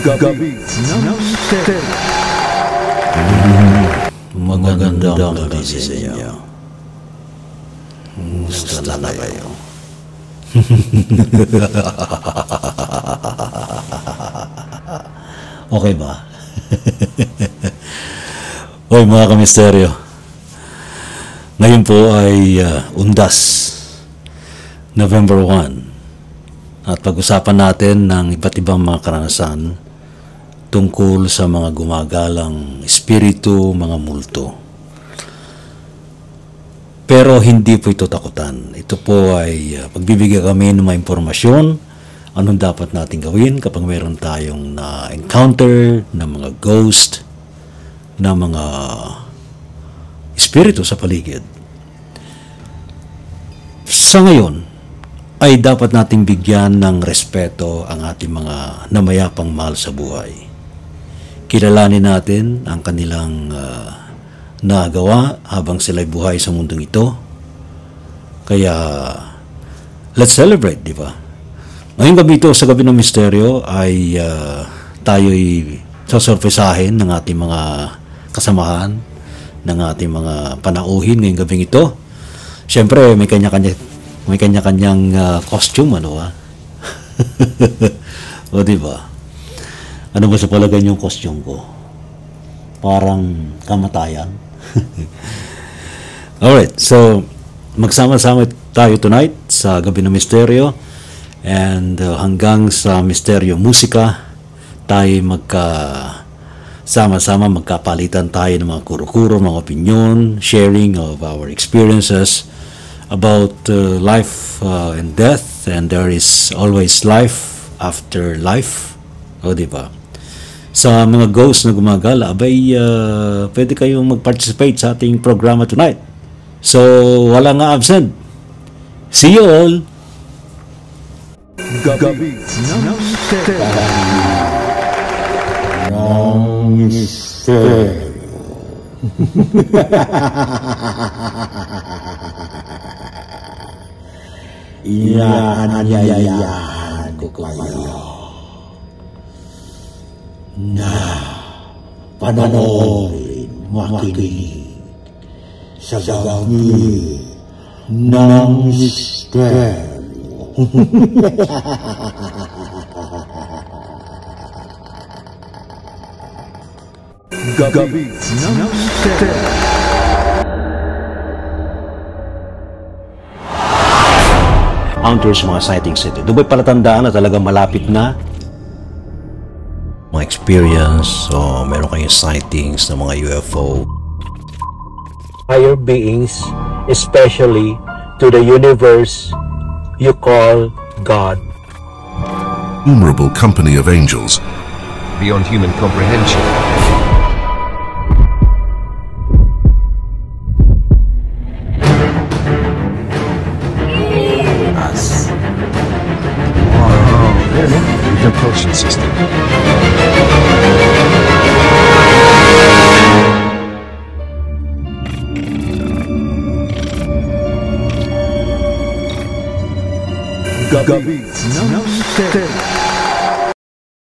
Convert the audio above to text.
Gabi ng Misteryo. Magandang gabi sa inyo. Gusto na kayo. Okay ba? Hoy mga kamisteryo, ngayon po ay Undas, November 1, at pag-usapan natin ng iba't ibang mga karanasan tungkol sa mga gumagalang espiritu, mga multo. Pero hindi po ito takutan. Ito po ay pagbibigyan kami ng mga impormasyon, anong dapat natin gawin kapag mayroon tayong na-encounter ng mga ghost, na mga espiritu sa paligid. Sa ngayon, ay dapat nating bigyan ng respeto ang ating mga namayapang mahal sa buhay. Kilalanin natin ang kanilang nagawa habang sila'y buhay sa mundong ito. Kaya, let's celebrate, di ba? Ngayong gabi ito, sa Gabi ng Misteryo, ay tayo'y sasurpresahin ng ating mga kasamahan, ng ating mga panauhin ngayong gabing ito. Siyempre, may kanya-kanyang costume, ano ba? O, di ba? Ano ba sa palagay yung costume ko? Parang kamatayan. Alright, so magsama-sama tayo tonight sa Gabi ng Misteryo, and hanggang sa Misteryo Musika, tayo sama-sama magkapalitan tayo ng mga kuro-kuro, mga opinion, sharing of our experiences about life and death, and there is always life after life. O, di ba? Sa mga ghosts na gumagala, abay, pwede kayong mag-participate sa ating programa tonight. So, wala nga absent. See you all! Gabi ng Misteryo. Ng misteryo. Iyaanyayayahan ko kayo na panoorin, makinig sa Gabi ng Misteryo. Gabi ng Misteryo. Encounters, mga sightings ito. Doon ba'y palatandaan na talagang malapit na? Mga experience, o meron kayong sightings ng mga UFO. Higher beings, especially to the universe you call God. Innumerable company of angels beyond human comprehension. Us. Oh, there it is. Propulsion system. Gabi